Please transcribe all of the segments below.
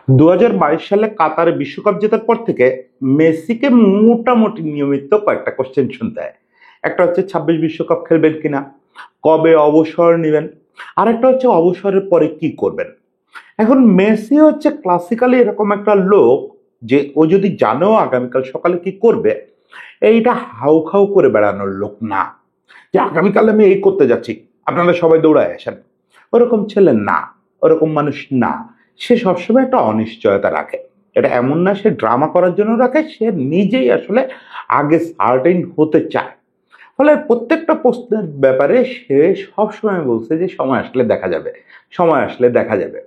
2022 সালে কাতারে বিশ্বকাপ জেতার পর থেকে মেসিকে মোটামুটি নিয়মিত কয়েকটা কোশ্চেন শুনতে হয়। একটা হচ্ছে 26 বিশ্বকাপ খেলবেন কিনা, কবে অবসর নেবেন, আর একটা হচ্ছে অবসরের পরে কি করবেন। এখন মেসি হচ্ছে ক্লাসিক্যালি এরকম একটা লোক যে ও যদি জানেও আগামীকাল সকালে কি করবে, এইটা হাউ খাউ করে বেড়ানোর লোক না, যে আগামীকাল আমি এই করতে যাচ্ছি, আপনারা সবাই দৌড়ায় আসেন। ওরকম ছেলে না, ওরকম মানুষ না। সে সবসময় একটা অনিশ্চয়তা রাখে। এটা এমন না সে ড্রামা করার জন্য রাখে, সে নিজেই আসলে আগে সার্টেন হতে চায়। ফলে প্রত্যেকটা প্রশ্নের ব্যাপারে সে সবসময় বলছে যে সময় আসলে দেখা যাবে, সময় আসলে দেখা যাবে।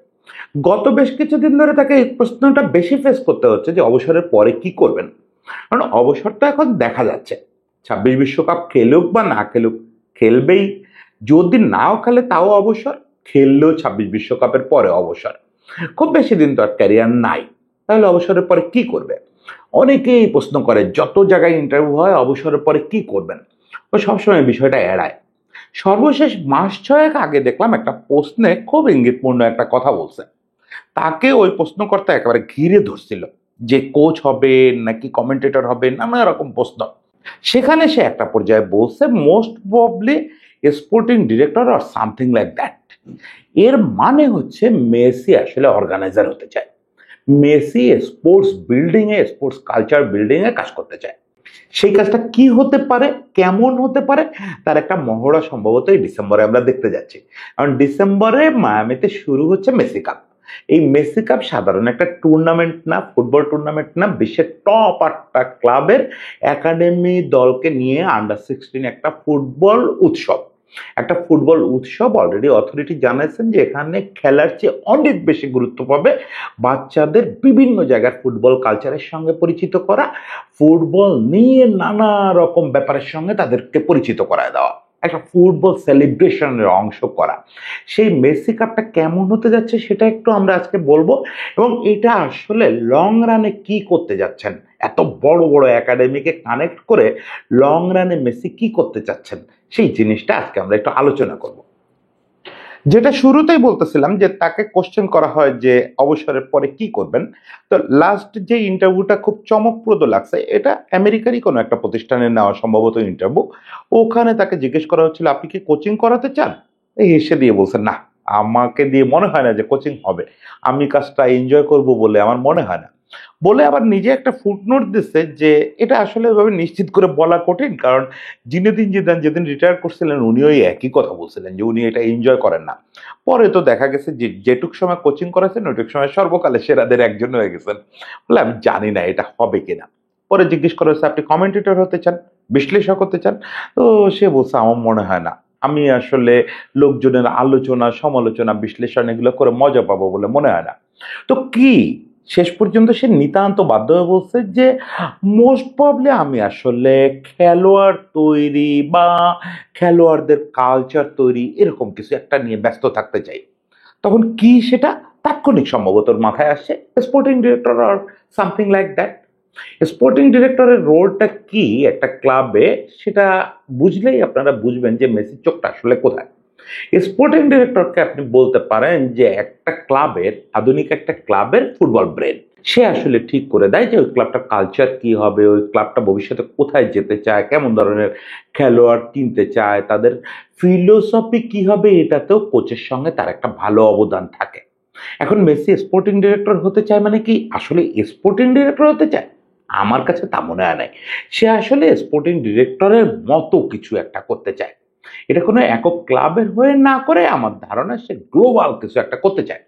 গত বেশ কিছুদিন ধরে তাকে এই প্রশ্নটা বেশি ফেস করতে হচ্ছে যে অবসরের পরে কি করবেন। কারণ অবসর তো এখন দেখা যাচ্ছে, 26 বিশ্বকাপ খেলুক বা না খেলুক, খেলবেই। যদি নাও খেলে তাও অবসর, খেললেও 26 বিশ্বকাপের পরে অবসর। খুব বেশি দিন তো আর ক্যারিয়ার নাই, তাহলে অবসরের পরে কি করবে? অনেকেই প্রশ্ন করে, যত জায়গায় ইন্টারভিউ হয় অবসরের পরে কি করবেন, ও সবসময় বিষয়টা এড়ায়। সর্বশেষ মাস ছয়েক আগে দেখলাম একটা প্রশ্নে খুব ইঙ্গিতপূর্ণ একটা কথা বলছে। তাকে ওই প্রশ্নকর্তা একেবারে ঘিরে ধরছিল যে কোচ হবে নাকি কমেন্টেটর হবে, নানা রকম প্রশ্ন। সেখানে সে একটা পর্যায়ে বলছে most probably sporting director or something like that. এর মানে হচ্ছে মেসি আসলে অর্গানাইজার হতে চায়। মেসি স্পোর্টস বিল্ডিং এ, স্পোর্টস কালচার বিল্ডিং এ কাজ করতে চায়। সেই কাজটা কি হতে পারে, কেমন হতে পারে, তার একটা মহড়া সম্ভবত এই ডিসেম্বরে আমরা দেখতে যাচ্ছি। কারণ ডিসেম্বরে মায়ামিতে শুরু হচ্ছে মেসি কাপ। এই মেসি কাপ সাধারণ একটা টুর্নামেন্ট না, ফুটবল টুর্নামেন্ট না, বিশ্বের টপ 8টা ক্লাবের একাডেমি দলকে নিয়ে আন্ডার 16 একটা ফুটবল উৎসব। একটা ফুটবল উৎসব অলরেডি অথরিটি জানাইছেন যে এখানে খেলার চেয়ে অনেক বেশি গুরুত্ব পাবে বাচ্চাদের বিভিন্ন জায়গার ফুটবল কালচারের সঙ্গে পরিচিত করা, ফুটবল নিয়ে নানা রকম ব্যাপারের সঙ্গে তাদেরকে পরিচিত করায় দেওয়া, একটা ফুটবল সেলিব্রেশনের অংশ করা। সেই মেসি কাপটা কেমন হতে যাচ্ছে সেটা একটু আমরা আজকে বলবো, এবং এটা আসলে লং রানে কি করতে যাচ্ছেন, এত বড় বড় একাডেমিকে কানেক্ট করে লং রানে মেসি কি করতে চাচ্ছেন, সেই জিনিসটা আজকে আমরা একটু আলোচনা করব। যেটা শুরুতেই বলতেছিলাম যে তাকে কোশ্চেন করা হয় যে অবসরের পরে কি করবেন। তো লাস্ট যে ইন্টারভিউটা খুব চমকপ্রদ লাগছে, এটা আমেরিকারই কোনো একটা প্রতিষ্ঠানে নেওয়া সম্ভবত ইন্টারভিউ। ওখানে তাকে জিজ্ঞেস করা হচ্ছিল আপনি কি কোচিং করাতে চান। এই হেসে দিয়ে বলছেন না, আমাকে দিয়ে মনে হয় না যে কোচিং হবে, আমি কাজটা এনজয় করব বলে আমার মনে হয় না। বলে আবার নিজে একটা ফুটনোট দিচ্ছে যে এটা আসলে এভাবে নিশ্চিত করে বলা কঠিন, কারণ জিনেদিন জিদান যেদিন রিটায়ার করছিলেন উনি ওই একই কথা বলছিলেন যে উনি এটা এনজয় করেন না। পরে তো দেখা গেছে যে যেটুক সময় কোচিং করেছেন ওইটুক সময় সর্বকালে সেরাদের একজন হয়ে গেছেন। বলে আমি জানি না এটা হবে কিনা। পরে জিজ্ঞেস করা হচ্ছে আপনি কমেন্টেটর হতে চান, বিশ্লেষক হতে চান। তো সে বলছে আমার মনে হয় না, আমি আসলে লোকজনের আলোচনা সমালোচনা বিশ্লেষণ এগুলো করে মজা পাবো বলে মনে হয় না। তো কি, শেষ পর্যন্ত সে নিতান্ত বাধ্য হয়ে বলছে যে মোস্ট প্রবলি আমি আসলে খেলোয়াড় তৈরি বা খেলোয়াড়দের কালচার তৈরি এরকম কিছু একটা নিয়ে ব্যস্ত থাকতে চাই। তখন কি সেটা তাৎক্ষণিক সম্ভবত ওর মাথায় আসে স্পোর্টিং ডিরেক্টর আর সামথিং লাইক দ্যাট। স্পোর্টিং ডিরেক্টরের রোলটা কি একটা ক্লাবে, সেটা বুঝলেই আপনারা বুঝবেন যে মেসির চোখটা আসলে কোথায়। স্পোর্টিং ডিরেক্টরকে আপনি বলতে পারেন যে একটা ক্লাবের, আধুনিক একটা ক্লাবের ফুটবল ব্রেন। সে আসলে ঠিক করে দেয় যে ওই ক্লাবটার কালচার কি হবে, ওই ক্লাবটা ভবিষ্যতে কোথায় যেতে চায়, কেমন ধরনের খেলোয়াড় কিনতে চায়, তাদের ফিলোসফি কি হবে, এটাতেও কোচের সঙ্গে তার একটা ভালো অবদান থাকে। এখন মেসি স্পোর্টিং ডিরেক্টর হতে চায় মানে কি আসলে স্পোর্টিং ডিরেক্টর হতে চায়? আমার কাছে তা মনে হয় নাই। সে আসলে স্পোর্টিং ডিরেক্টরের মতো কিছু একটা করতে চায়। এটা কোনো একক ক্লাবের হয়ে না করে আমার ধারণা সে গ্লোবাল কিছু একটা করতে চায়।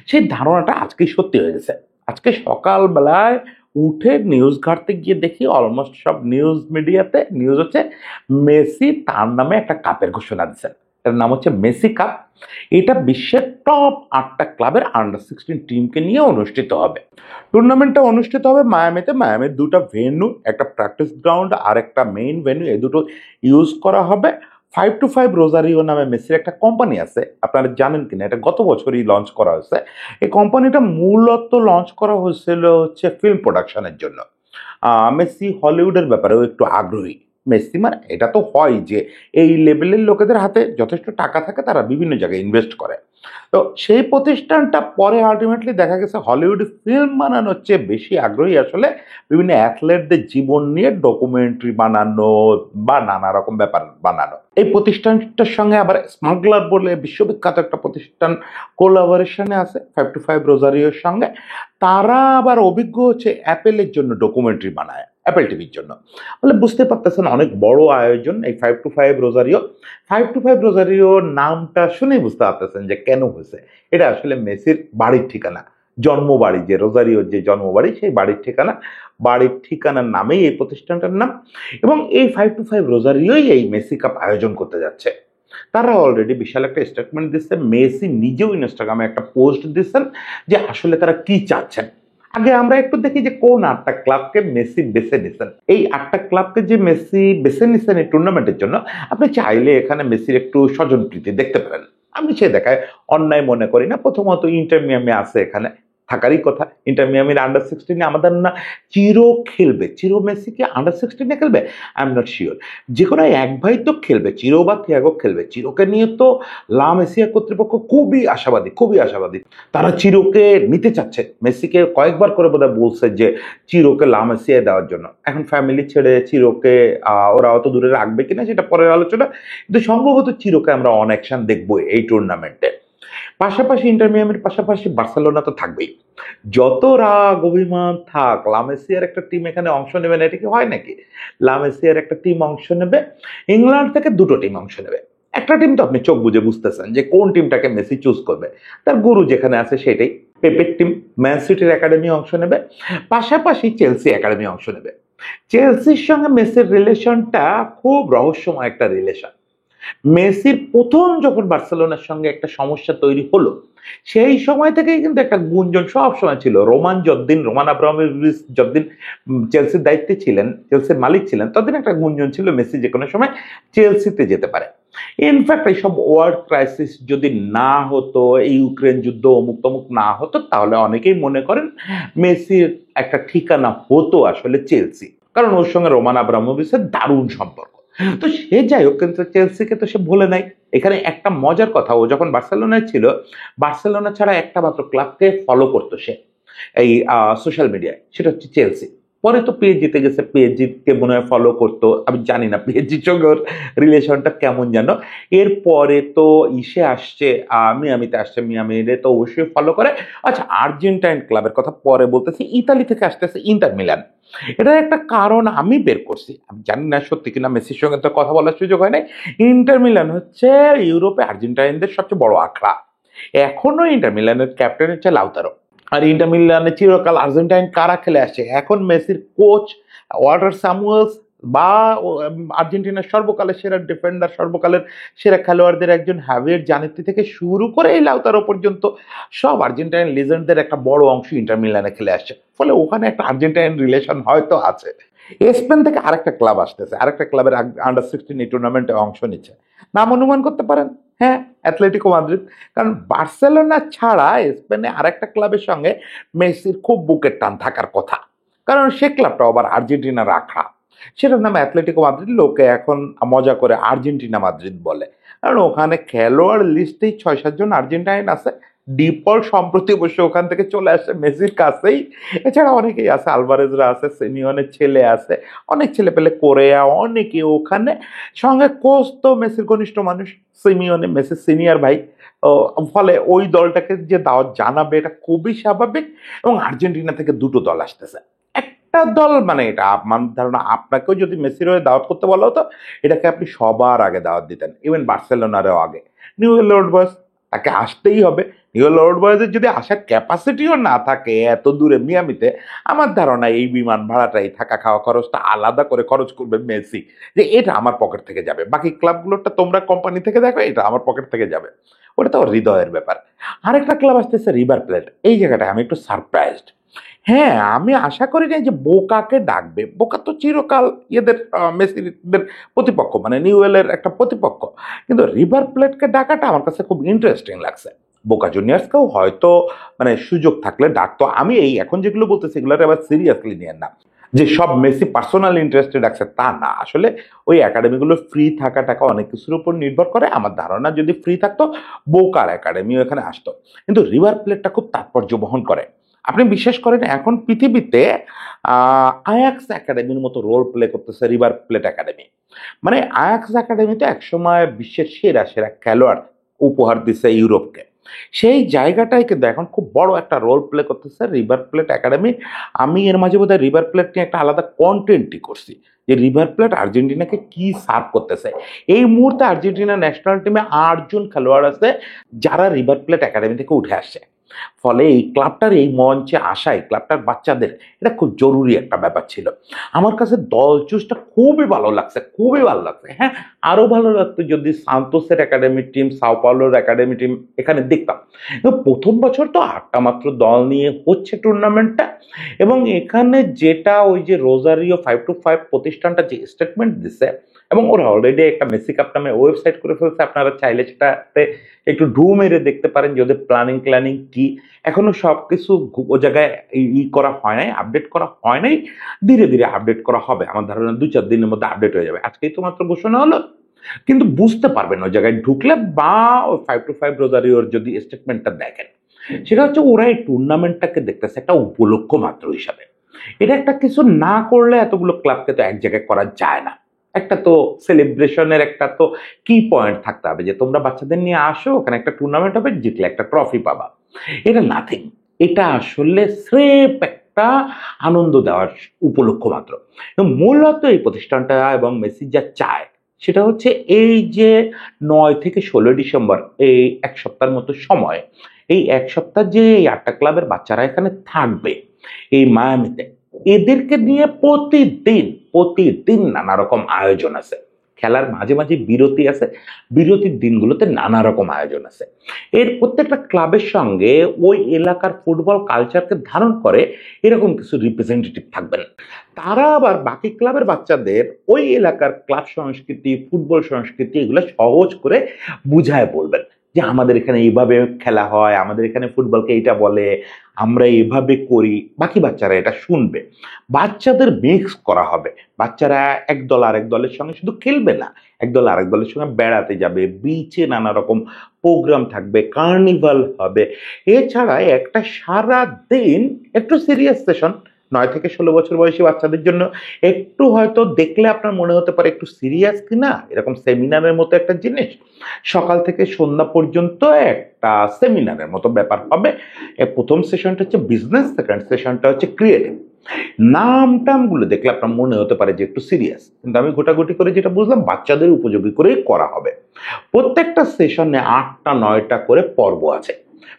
সেই ধারণাটা আজকেই সত্যি হয়ে গেছে। আজকে সকালবেলায় উঠে নিউজ ঘাঁটতে গিয়ে দেখি অলমোস্ট সব নিউজ মিডিয়াতে নিউজ হচ্ছে মেসি তার নামে একটা কাপের ঘোষণা দিচ্ছেন। এটার নাম হচ্ছে মেসি কাপ। এটা বিশ্বের টপ 8টা ক্লাবের আন্ডার 16 টিমকে নিয়ে অনুষ্ঠিত হবে। টুর্নামেন্টটা অনুষ্ঠিত হবে মায়ামিতে। মায়ামির দুটা ভেন্যু, একটা প্র্যাকটিস গ্রাউন্ড আর একটা মেইন ভেন্যু, এই দুটো ইউজ করা হবে। 525 রোজারিও নামে মেসির একটা কোম্পানি আছে, আপনারা জানেন কিনা এটা গত বছরই লঞ্চ করা হয়েছে। এই কোম্পানিটা মূলত লঞ্চ করা হয়েছিল হচ্ছে ফিল্ম প্রোডাকশনের জন্য। মেসি হলিউডের ব্যাপারেও একটু আগ্রহী। মেসি মানে এটা তো হয় যে এই লেভেলের লোকেদের হাতে যথেষ্ট টাকা থাকে, তারা বিভিন্ন জায়গায় ইনভেস্ট করে। তো সেই প্রতিষ্ঠানটা পরে আলটিমেটলি দেখা গেছে হলিউড ফিল্ম বানানোর চেয়ে বেশি আগ্রহী আসলে বিভিন্ন অ্যাথলেটদের জীবন নিয়ে ডকুমেন্টারি বানানো বা নানা রকম ব্যাপার বানানো। এই প্রতিষ্ঠানটার সঙ্গে আবার স্মাগলার বলে বিশ্ববিখ্যাত একটা প্রতিষ্ঠান কোলাবোরেশনে আছে 5to5 রোজারিওর সঙ্গে। তারা আবার অভিজ্ঞ হচ্ছে অ্যাপেলের জন্য ডকুমেন্টারি বানায়, অ্যাপেল টিভির জন্য। বলে বুঝতে পারতেছেন অনেক বড় আয়োজন এই 5to5 রোজারিও। 5to5 রোজারিও নামটা শুনেই বুঝতে পারতেছেন যে কেন হয়েছে। এটা আসলে মেসির বাড়ির ঠিকানা, জন্মবাড়ি, যে রোজারিওর যে জন্মবাড়ি সেই বাড়ির ঠিকানা, বাড়ির ঠিকানার নামেই এই প্রতিষ্ঠানটার নাম। এবং এই 5to5 রোজারিওই এই মেসি কাপ আয়োজন করতে যাচ্ছে। তারা অলরেডি বিশাল একটা স্টেটমেন্ট দিচ্ছে। মেসি নিজেও ইনস্টাগ্রামে একটা পোস্ট দিচ্ছেন যে আসলে তারা কি চাচ্ছেন। আগে আমরা একটু দেখি যে কোন 8টা ক্লাবকে মেসি বেছে নিছেন। এই 8টা ক্লাবকে যে মেসি বেছে নিছেন এই টুর্নামেন্টের জন্য, আপনি চাইলে এখানে মেসির একটু স্বজনপ্রীতি দেখতে পারেন। আমি সে দেখায় অন্যায় মনে করি না। প্রথমত ইন্টার মিয়ামি আছে, এখানে থাকারই কথা। ইন্টার মিয়ামির আন্ডার 16 আমাদের না চিরো খেলবে, চিরো মেসি কি আন্ডার 16 খেলবে? I am not sure. যে কোনো এক ভাই তো খেলবে, চিরো বা থিয়াগো খেলবে। চিরোকে নিয়ে তো লা মেসিয়া কর্তৃপক্ষ খুবই আশাবাদী, খুবই আশাবাদী। তারা চিরোকে নিতে চাচ্ছে। মেসিকে কয়েকবার করে বোধহয় বলছে যে চিরোকে লা মেসিয়ায় দেওয়ার জন্য। এখন ফ্যামিলি ছেড়ে চিরোকে ওরা অত দূরে রাখবে কিনা সেটা পরের আলোচনা, কিন্তু সম্ভবত চিরোকে আমরা অন অ্যাকশন দেখবো এই টুর্নামেন্টে। পাশাপাশি ইন্টার মিয়ামির পাশাপাশি বার্সেলোনা তো থাকবেই। যত রাগ অভিমান থাক, লামেসিয়ার একটা টিম এখানে অংশ নেবে না, এটা কি হয় নাকি? লামেসিয়ার একটা টিম অংশ নেবে, ইংল্যান্ড থেকে দুটো টিম অংশ নেবে। একটা টিম তো আপনি চোখ বুঝে বুঝতেছেন যে কোন টিমটাকে মেসি চুজ করবে, তার গুরু যেখানে আছে সেটাই। পেপের টিম ম্যান সিটির একাডেমি অংশ নেবে, পাশাপাশি চেলসি একাডেমি অংশ নেবে। চেলসির সঙ্গে মেসির রিলেশনটা খুব রহস্যময় একটা রিলেশন। মেসির প্রথম যখন বার্সেলোনার সঙ্গে একটা সমস্যা তৈরি হলো, সেই সময় থেকেই কিন্তু একটা গুঞ্জন সব সময় ছিল। রোমান আব্রামোভিচ যতদিন চেলসির দায়িত্বে ছিলেন, চেলসির মালিক ছিলেন, ততদিন একটা গুঞ্জন ছিল মেসি যে কোনো সময় চেলসিতে যেতে পারে। ইনফ্যাক্ট এইসব ওয়ার্ল্ড ক্রাইসিস যদি না হতো, এই ইউক্রেন যুদ্ধ অমুক তমুক না হতো, তাহলে অনেকেই মনে করেন মেসির একটা ঠিকানা হতো আসলে চেলসি, কারণ ওর সঙ্গে রোমান আব্রামোভিচের দারুণ সম্পর্ক। তো সে যাই হোক, কিন্তু চেলসিকে তো সে ভুলে নাই। এখানে একটা মজার কথা, ও যখন বার্সেলোনায় ছিল, বার্সেলোনা ছাড়া একটা মাত্র ক্লাবকে ফলো করতো সে এই সোশ্যাল মিডিয়ায়, সেটা হচ্ছে চেলসি। পরে তো পিএসজিতে গেছে, পিএসজি কে মনে হয় ফলো করতো, আমি জানি না পিএসজির সঙ্গে ওর রিলেশনটা কেমন যেন। এরপরে তো ইসে আসছে, মিয়ামিতে আসছে, মিয়ামিরে তো অবশ্যই ফলো করে। আচ্ছা, আর্জেন্টাইন ক্লাবের কথা পরে বলতেছি। ইতালি থেকে আসতেছে ইন্টার মিলান। এটার একটা কারণ আমি বের করছি, আমি জানি না সত্যি কিনা, মেসির সঙ্গে তো কথা বলার সুযোগ হয় নাই। ইন্টার মিলান হচ্ছে ইউরোপে আর্জেন্টাইনদের সবচেয়ে বড় আখড়া। এখনো ইন্টার মিলানের ক্যাপ্টেন হচ্ছে লাউতারো। আর ইন্টার মিলানে চিরকাল আর্জেন্টাইন কারা খেলে আসছে, এখন মেসির কোচ ওয়াল্টার স্যামুয়েলস বা আর্জেন্টিনার সর্বকালের সেরা ডিফেন্ডার, সর্বকালের সেরা খেলোয়াড়দের একজন হ্যাভিয়ার জানেত্তি থেকে শুরু করে এই লাউতারো পর্যন্ত সব আর্জেন্টাইন লিজেন্ডদের একটা বড় অংশ ইন্টার মিলানে খেলে আসছে। ফলে ওখানে একটা আর্জেন্টাইন রিলেশন হয়তো আছে। স্পেন থেকে আরেকটা ক্লাব আসতেছে, আরেকটা ক্লাবের আন্ডার 16 এই টুর্নামেন্টে অংশ নিচ্ছে। নাম অনুমান করতে পারেন? হ্যাঁ, অ্যাথলেটিকো মাদ্রিদ। কারণ বার্সেলোনা ছাড়া স্পেনে আরেকটা ক্লাবের সঙ্গে মেসির খুব বুকের টান থাকার কথা, কারণ সে ক্লাবটা আবার আর্জেন্টিনার আখড়া। সেটার নাম অ্যাথলেটিকো মাদ্রিদ। লোকে এখন মজা করে আর্জেন্টিনা মাদ্রিদ বলে, কারণ ওখানে খেলোয়াড় লিস্টেই 6-7 জন আর্জেন্টাইন আছে। ডিপল সম্প্রতি অবশ্য ওখান থেকে চলে আসে মেসির কাছেই। এছাড়া অনেকেই আছে, আলভারেজরা আছে, সিমিওনের ছেলে আছে, অনেক ছেলে পেলে, কোরিয়া, অনেকে ওখানে। সঙ্গে কোচ তো মেসির ঘনিষ্ঠ মানুষ, সিমিওনে মেসির সিনিয়র ভাই। ও, ফলে ওই দলটাকে যে দাওয়াত জানাবে এটা খুবই স্বাভাবিক। এবং আর্জেন্টিনা থেকে দুটো দল আসতেছে। একটা দল মানে এটা আমার ধারণা, আপনাকেও যদি মেসির হয়ে দাওয়াত করতে বলা হতো, এটাকে আপনি সবার আগে দাওয়াত দিতেন, ইভেন বার্সেলোনারও আগে। নিউ ওল্ড বয়স, তাকে আসতেই হবে। নিউ ওল্ড বয়সের যদি আসার ক্যাপাসিটিও না থাকে এত দূরে মিয়ামিতে, আমার ধারণা এই বিমান ভাড়াটাই, থাকা খাওয়া খরচটা আলাদা করে খরচ করবে মেসি, যে এটা আমার পকেট থেকে যাবে। বাকি ক্লাবগুলোটা তোমরা কোম্পানি থেকে দেখো, এটা আমার পকেট থেকে যাবে। ওটা তো হৃদয়ের ব্যাপার। আরেকটা ক্লাব আসতেছে রিভার প্লেট। এই জায়গাটা আমি একটু সারপ্রাইজড। হ্যাঁ, আমি আশা করি না যে বোকাকে ডাকবে। বোকা তো চিরকাল এদের মেসিদের প্রতিপক্ষ, মানে নিউয়েলের একটা প্রতিপক্ষ। কিন্তু রিভার প্লেটকে ডাকাটা আমার কাছে খুব ইন্টারেস্টিং লাগছে। বোকা জুনিয়র্সকেও হয়তো মানে সুযোগ থাকলে ডাকতো। আমি এই এখন যেগুলো বলতেছি এগুলোর আবার সিরিয়াসলি নিয়ে না। যে সব মেসি পার্সোনাল ইন্টারেস্টেড আছে তা না, আসলে ওই একাডেমিগুলো ফ্রি থাকা টাকা অনেক কিছুর উপর নির্ভর করে। আমার ধারণা যদি ফ্রি থাকতো বোকার একাডেমিও এখানে আসতো। কিন্তু রিভার প্লেটটা খুব তাৎপর্য বহন করে। আপনি বিশ্বাস করেন এখন পৃথিবীতে আয়াক্স একাডেমির মতো রোল প্লে করতেছে রিভার প্লেট একাডেমি। মানে আয়াক্স একাডেমিতে একসময় বিশ্বের সেরা সেরা খেলোয়াড় উপহার দিচ্ছে ইউরোপকে, সেই জায়গাটাই কিন্তু এখন খুব বড় একটা রোল প্লে করতেছে রিভার প্লেট একাডেমি। আমি এর মাঝে বোধহয় রিভার প্লেট নিয়ে একটা আলাদা কন্টেন্টই করছি, যে রিভার প্লেট আর্জেন্টিনাকে কি সার্ভ করতেছে। এই মুহূর্তে আর্জেন্টিনা ন্যাশনাল টিমে 8 জন খেলোয়াড় আছে যারা রিভার প্লেট একাডেমি থেকে উঠে আসছে। ফলে এই ক্লাবটার এই মঞ্চে আসা, এই ক্লাবটার বাচ্চাদের, এটা খুব জরুরি একটা ব্যাপার ছিল। আমার কাছে দল চুজটা খুবই ভালো লাগছে, খুবই ভালো লাগছে। হ্যাঁ, আরো ভালো লাগতো যদি সান্তোসের একাডেমি টিম, সাও পাওলোর একাডেমি টিম এখানে দেখতাম। কিন্তু প্রথম বছর তো 8টা মাত্র দল নিয়ে হচ্ছে টুর্নামেন্টটা, এবং এখানে যেটা ওই যে রোজারিও 5-5 প্রতিষ্ঠানটা যে স্টেটমেন্ট দিছে, এবং ওরা অলরেডি একটা মেসি কাপ নামে ওয়েবসাইট করে ফেলছে, আপনারা চাইলে সেটাতে একটু ঢু মেরে দেখতে পারেন যে ওদের প্ল্যানিং কি। এখনো সবকিছু ও জায়গায় করা হয় নাই, আপডেট করা হয় নাই। ধীরে ধীরে আপডেট করা হবে, আমার ধারণা 2-4 দিনের মধ্যে আপডেট হয়ে যাবে। আজকেই তো মাত্র ঘোষণা হলো, কিন্তু বুঝতে পারবেন ওই জায়গায় ঢুকলে, বা ওই 5-5 রোজারিওর যদি স্টেটমেন্টটা দেখেন, সেটা হচ্ছে ওরা এই টুর্নামেন্টটাকে দেখতেছে একটা উপলক্ষ মাত্র হিসাবে। এটা একটা কিছু না করলে এতগুলো ক্লাবকে তো এক জায়গায় করা যায় না। একটা তো সেলিব্রেশনের একটা তো কি পয়েন্ট থাকতে হবে, যে তোমরা বাচ্চাদের নিয়ে আসো, ওখানে একটা টুর্নামেন্ট হবে, জিতলে একটা ট্রফি পাবা। এটা নাথিং, এটা আসলে স্রেফ একটা আনন্দ দেওয়ার উপলক্ষ মাত্র। এবং মূলত এই প্রতিষ্ঠানটা এবং মেসি যা চায় সেটা হচ্ছে এই যে 9 থেকে 16 ডিসেম্বর, এই এক সপ্তাহের মতো সময়, এই এক সপ্তাহ যে এই 8টা ক্লাবের বাচ্চারা এখানে থাকবে এই মায়ামিতে, এদেরকে নিয়ে প্রতিদিন প্রতিদিন নানা রকম আয়োজন আছে। খেলার মাঝে মাঝে বিরতি আছে, বিরতির দিনগুলোতে নানা রকম আয়োজন আছে। এর প্রত্যেকটা ক্লাবের সঙ্গে ওই এলাকার ফুটবল কালচারকে ধারণ করে এরকম কিছু রিপ্রেজেন্টেটিভ থাকবেন। তারা আবার বাকি ক্লাবের বাচ্চাদের ওই এলাকার ক্লাব সংস্কৃতি, ফুটবল সংস্কৃতি এগুলো সহজ করে বুঝায় বলবেন, যে আমাদের এখানে এইভাবে খেলা হয়, আমাদের এখানে ফুটবলকে এইটা বলে, আমরা এভাবে করি। বাকি বাচ্চারা এটা শুনবে, বাচ্চাদের মিক্স করা হবে। বাচ্চারা এক দল আরেক দলের সঙ্গে শুধু খেলবে না, এক দল আরেক দলের সঙ্গে বেড়াতে যাবে, বিচে নানা রকম প্রোগ্রাম থাকবে, কার্নিভাল হবে। এছাড়া একটা সারা দিন একটু সিরিয়াস সেশন 9 থেকে 16 বছর বয়সী বাচ্চাদের জন্য, একটু হয়তো দেখলে আপনার মনে হতে পারে একটু সিরিয়াস কিনা, এরকম সেমিনারের মতো একটা জিনিস। সকাল থেকে সন্ধ্যা পর্যন্ত একটা সেমিনারের মতো ব্যাপার হবে। প্রথম সেশনটা হচ্ছে বিজনেস, সেকেন্ড সেশনটা হচ্ছে ক্রিয়েটিভ। নাম টামগুলো দেখলে আপনার মনে হতে পারে যে একটু সিরিয়াস, কিন্তু আমি গোটাগুটি করে যেটা বুঝলাম বাচ্চাদের উপযোগী করেই করা হবে। প্রত্যেকটা সেশনে 8টা 9টা করে পর্ব আছে।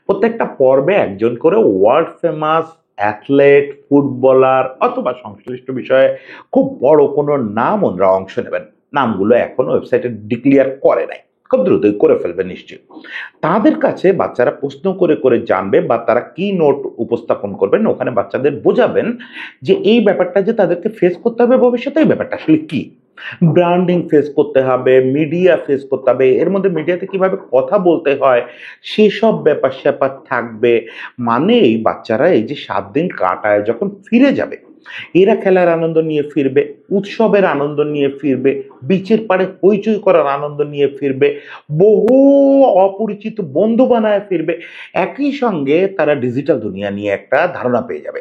প্রত্যেকটা পর্বে একজন করে ওয়ার্ল্ড ফেমাস অ্যাথলেট, ফুটবলার অথবা সংশ্লিষ্ট বিষয়ে খুব বড় কোনো নাম ওনারা অংশ নেবেন। নামগুলো এখন ওয়েবসাইটে ডিক্লিয়ার করে নাই, খুব দ্রুতই করে ফেলবে নিশ্চয়ই। তাদের কাছে বাচ্চারা প্রশ্ন করে করে জানবে, বা তারা কি নোট উপস্থাপন করবেন ওখানে বাচ্চাদের বোঝাবেন যে এই ব্যাপারটা যে তাদেরকে ফেস করতে হবে ভবিষ্যতে, এই ব্যাপারটা আসলে কি। ব্র্যান্ডিং ফেস করতে হবে, মিডিয়া ফেস করতে হবে, এর মধ্যে মিডিয়াতে কিভাবে কথা বলতে হয় সেসব ব্যাপার স্যাপার থাকবে। মানে এই বাচ্চারা এই যে 7 দিন কাটায় যখন ফিরে যাবে, এরা খেলার আনন্দ নিয়ে ফিরবে, উৎসবের আনন্দ নিয়ে ফিরবে, বিচের পাড়ে হইচই করার আনন্দ নিয়ে ফিরবে, বহু অপরিচিত বন্ধু বানায় ফিরবে। একই সঙ্গে তারা ডিজিটাল দুনিয়া নিয়ে একটা ধারণা পেয়ে যাবে।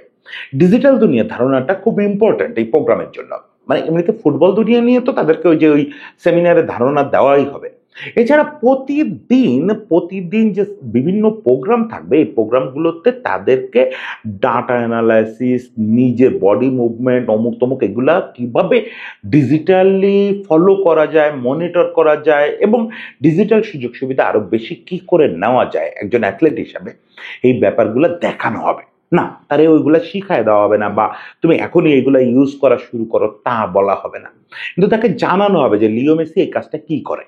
ডিজিটাল দুনিয়া ধারণাটা খুব ইম্পর্ট্যান্ট এই প্রোগ্রামের জন্য। মানে এমনিতে ফুটবল দুনিয়া নিয়ে তো তাদেরকে ওই যে ওই সেমিনারে ধারণা দেওয়াই হবে। এছাড়া প্রতিদিন প্রতিদিন যে বিভিন্ন প্রোগ্রাম থাকবে, এই প্রোগ্রামগুলোতে তাদেরকে ডাটা অ্যানালাইসিস, নিজের বডি মুভমেন্ট, অমুক তমুক এগুলা কিভাবে ডিজিটালি ফলো করা যায়, মনিটর করা যায়, এবং ডিজিটাল সুযোগ সুবিধা আরো বেশি কি করে নেওয়া যায় একজন অ্যাথলেট হিসাবে, এই ব্যাপারগুলো দেখানো হবে। না, তারে ওইগুলা শিখায় দেওয়া হবে না, বা তুমি এখনই এইগুলা ইউজ করা শুরু করো তা বলা হবে না। কিন্তু তাকে জানানো হবে যে লিও মেসি এই কাজটা কি করে,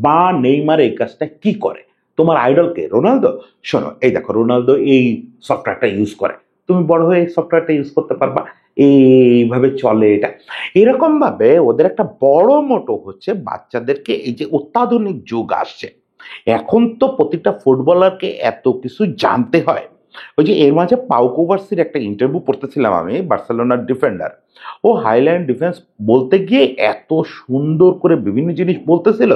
বা নেইমার এই কাজটা কি করে। তোমার আইডলকে রোনালদো, শোনো এই দেখো রোনালদো এই সফটওয়্যারটা ইউজ করে, তুমি বড় হয়ে এই সফটওয়্যারটা ইউজ করতে পারবা, এইভাবে চলে এটা। এরকম ভাবে ওদের একটা বড় মোটো হচ্ছে বাচ্চাদেরকে, এই যে অত্যাধুনিক যুগ আসছে, এখন তো প্রতিটা ফুটবলারকে এত কিছু জানতে হয়, ওই যে এর মাঝে পাউ কুভার্সির একটা ইন্টারভিউ পড়তেছিলাম আমি, বার্সেলোনার ডিফেন্ডার। ও হাইল্যান্ড ডিফেন্স বলতে গিয়ে এত সুন্দর করে বিভিন্ন জিনিস বলতেছিল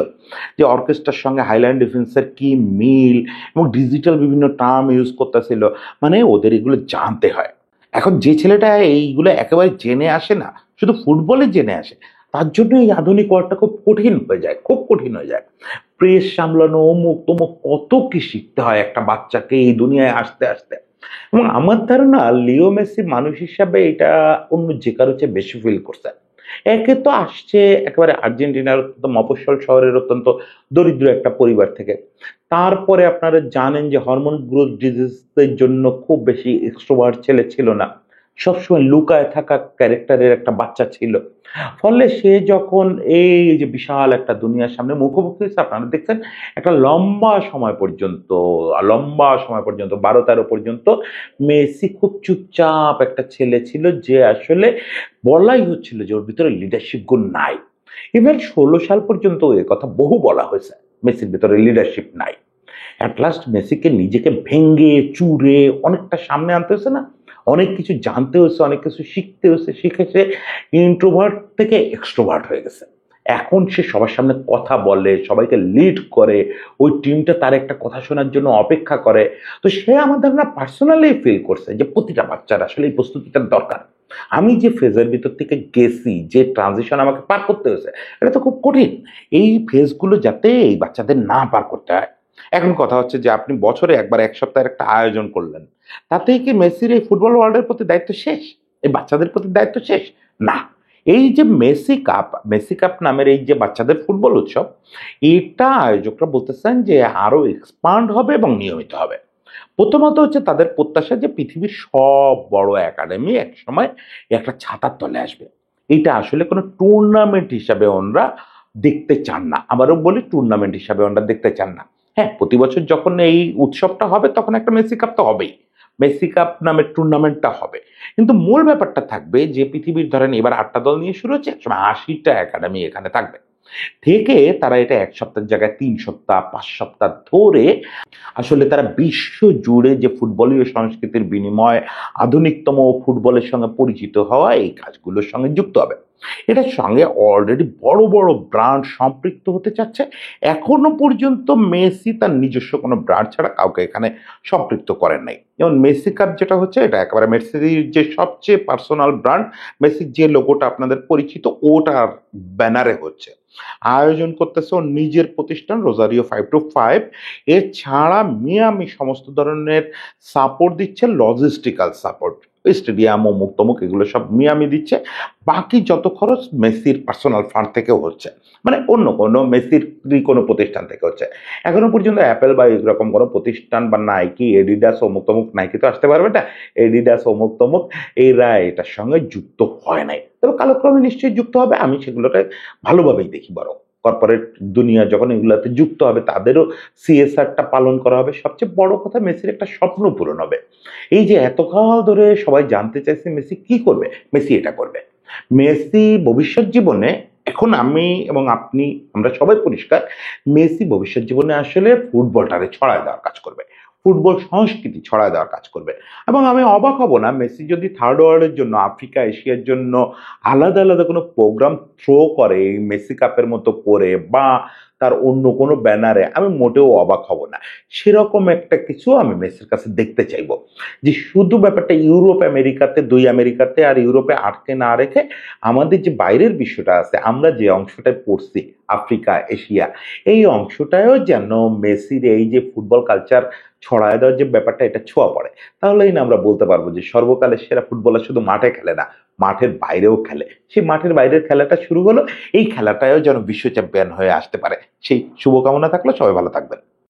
যে অর্কেস্ট্রার সঙ্গে হাইল্যান্ড ডিফেন্সের কি মিল, এবং ডিজিটাল বিভিন্ন টার্ম ইউজ করতেছিল। মানে ওদের এগুলো জানতে হয়। এখন যে ছেলেটা এইগুলো একেবারে জেনে আসে না, শুধু ফুটবলে জেনে আসে, তার জন্য এই আধুনিক ওয়ার্ডটা খুব কঠিন হয়ে যায়, খুব কঠিন হয়ে যায়। প্রেস সামলানো, অমুক তমুক, কত কি শিখতে হয় একটা বাচ্চাকে এই দুনিয়ায় আসতে আসতে। এবং আমার ধারণা লিও মেসি মানুষ হিসাবে এটা অন্য যে কারো চেয়ে বেশি ফিল করছে। একে তো আসছে একেবারে আর্জেন্টিনার অত্যন্ত মফস্বল শহরের অত্যন্ত দরিদ্র একটা পরিবার থেকে। তারপরে আপনারা জানেন যে হরমোন গ্রোথ ডিজিজের জন্য খুব বেশি এক্সট্রোভার্ট ছেলে ছিল না, সবসময় লুকায় থাকা ক্যারেক্টারের একটা বাচ্চা ছিল। ফলে সে যখন এই যে বিশাল একটা দুনিয়ার সামনে মুখোমুখি হয়েছে, আপনারা দেখছেন একটা লম্বা সময় পর্যন্ত 12-13 পর্যন্ত মেসি খুব চুপচাপ একটা ছেলে ছিল, যে আসলে বলাই হচ্ছিল যে ওর ভিতরে লিডারশিপ গুণ নাই। ইভেন 16 সাল পর্যন্ত এ কথা বহু বলা হয়েছে, মেসির ভিতরে লিডারশিপ নাই। অ্যাট লাস্ট মেসিকে নিজেকে ভেঙ্গে চুরে অনেকটা সামনে আনতে হয়েছে না, অনেক কিছু জানতে হয়েছে, অনেক কিছু শিখতে হয়েছে, শিখেছে, ইন্ট্রোভার্ট থেকে এক্সট্রোভার্ট হয়ে গেছে। এখন সে সবার সামনে কথা বলে, সবাইকে লিড করে, ওই টিমটা তার একটা কথা শোনার জন্য অপেক্ষা করে। তো সে আমার ধারণা পার্সোনালি ফিল করছে যে প্রতিটা বাচ্চার আসলে এই প্রস্তুতিটার দরকার। আমি যে ফেজের ভিতর থেকে গেছি, যে ট্রানজিশন আমাকে পার করতে হয়েছে, এটা তো খুব কঠিন। এই ফেজগুলো যাতে এই বাচ্চাদের না পার করতে হয়। এখন কথা হচ্ছে যে আপনি বছরে একবার এক সপ্তাহের একটা আয়োজন করলেন, তাতেই কি মেসির এই ফুটবল ওয়ার্ল্ডের প্রতি দায়িত্ব শেষ? এই বাচ্চাদের প্রতি দায়িত্ব শেষ? না। এই যে মেসি কাপ নামের এই যে বাচ্চাদের ফুটবল উৎসব, এটা আয়োজকরা বলতেছেন যে আরো এক্সপান্ড হবে এবং নিয়মিত হবে। প্রথমত হচ্ছে তাদের প্রত্যাশা যে পৃথিবীর সব বড় একাডেমি একসময় একটা ছাতার তলে আসবে। এটা আসলে কোনো টুর্নামেন্ট হিসাবে ওনরা দেখতে চান না। আবারও বলি, টুর্নামেন্ট হিসাবে ওনরা দেখতে চান না। হ্যাঁ, প্রতি বছর যখন এই উৎসবটা হবে তখন একটা মেসি কাপ তো হবেই, মেসি কাপ নামের টুর্নামেন্টটা হবে। কিন্তু মূল ব্যাপারটা থাকবে যে পৃথিবীর ধরেন এবার 8টা দল নিয়ে শুরু হচ্ছে, একসময় 80টা একাডেমি এখানে থাকবে। থেকে তারা এটা 1 সপ্তাহের জায়গায় 3 সপ্তাহ 5 সপ্তাহ ধরে আসলে তারা বিশ্ব জুড়ে যে ফুটবলীয় সংস্কৃতির বিনিময়, আধুনিকতম ফুটবলের সঙ্গে পরিচিত হওয়া, এই কাজগুলোর সঙ্গে যুক্ত হবে। এটার সঙ্গে অলরেডি বড় বড় ব্র্যান্ড সম্পৃক্ত হতে চাচ্ছে। এখনো পর্যন্ত মেসি তার নিজস্ব কোনো ব্র্যান্ড ছাড়া কাউকে এখানে সম্পৃক্ত করেন নাই। যেমন মেসি কাপ যেটা হচ্ছে, এটা একেবারে মেসির যে সবচেয়ে পার্সোনাল ব্র্যান্ড, মেসির যে লোগোটা আপনাদের পরিচিত, ওটার ব্যানারে হচ্ছে। আয়োজন করতেছে ওর নিজের প্রতিষ্ঠান রোজারিও 525। এছাড়া মিয়ামি সমস্ত ধরনের সাপোর্ট দিচ্ছে, লজিস্টিক্যাল সাপোর্ট, স্টেডিয়াম অমুক তমুক এগুলো সব মিয়ামি দিচ্ছে। বাকি যত খরচ মেসির পার্সোনাল ফান্ড থেকেও হচ্ছে, মানে অন্য কোনো মেসির কোনো প্রতিষ্ঠান থেকে হচ্ছে। এখনো পর্যন্ত অ্যাপেল বা এরকম কোনো প্রতিষ্ঠান বা নাইকি, এডিডাস অমুক তমুক, নাইকি তো আসতে পারবে না, এডিডাস অমুক তমুক এরা এটার সঙ্গে যুক্ত হয় নাই। তবে কালক্রমে নিশ্চয়ই যুক্ত হবে, আমি সেগুলোকে ভালোভাবেই দেখি। বরং কর্পোরেট দুনিয়া যখন এগুলাতে যুক্ত হবে, তাদেরও সিএসআরটা পালন করা হবে। সবচেয়ে বড় কথা, মেসির একটা স্বপ্ন পূরণ হবে। এই যে এতকাল ধরে সবাই জানতে চাইছে মেসি কি করবে, মেসি এটা করবে। মেসি ভবিষ্যৎ জীবনে, এখন আমি এবং আপনি আমরা সবাই পরিষ্কার, মেসি ভবিষ্যৎ জীবনে আসলে ফুটবলটারে ছড়ায় দেওয়ার কাজ করবে, ফুটবল সংস্কৃতি ছড়ায় দেওয়ার কাজ করবে। এবং আমি অবাক হব না মেসি যদি থার্ড ওয়ার্ল্ডের জন্য, আফ্রিকা এশিয়ার জন্য আলাদা আলাদা কোনো প্রোগ্রাম থ্রো করে এই মেসি কাপের মতো করে, বা তার অন্য কোনো ব্যানারে, আমি মোটেও অবাক হব না। সেরকম একটা কিছু আমি মেসির কাছে দেখতে চাইবো, যে শুধু ব্যাপারটা ইউরোপ আমেরিকাতে, 2 আমেরিকাতে আর ইউরোপে আটকে না রেখে আমাদের যে বাইরের বিশ্বটা আছে, আমরা যে অংশটায় পড়ছি, আফ্রিকা এশিয়া, এই অংশটায়ও যেন মেসির এই যে ফুটবল কালচার ছড়ায় দেওয়ার যে ব্যাপারটা, এটা ছোঁয়া পড়ে। তাহলেই না আমরা বলতে পারবো যে সর্বকালের সেরা ফুটবলার শুধু মাঠে খেলে না, মাঠের বাইরেও খেলে। সেই মাঠের বাইরের খেলাটা শুরু হলো, এই খেলাটাও যেন বিশ্ব চ্যাম্পিয়ন হয়ে আসতে পারে। সেই শুভকামনা থাকলো, সবাই ভালো থাকবেন।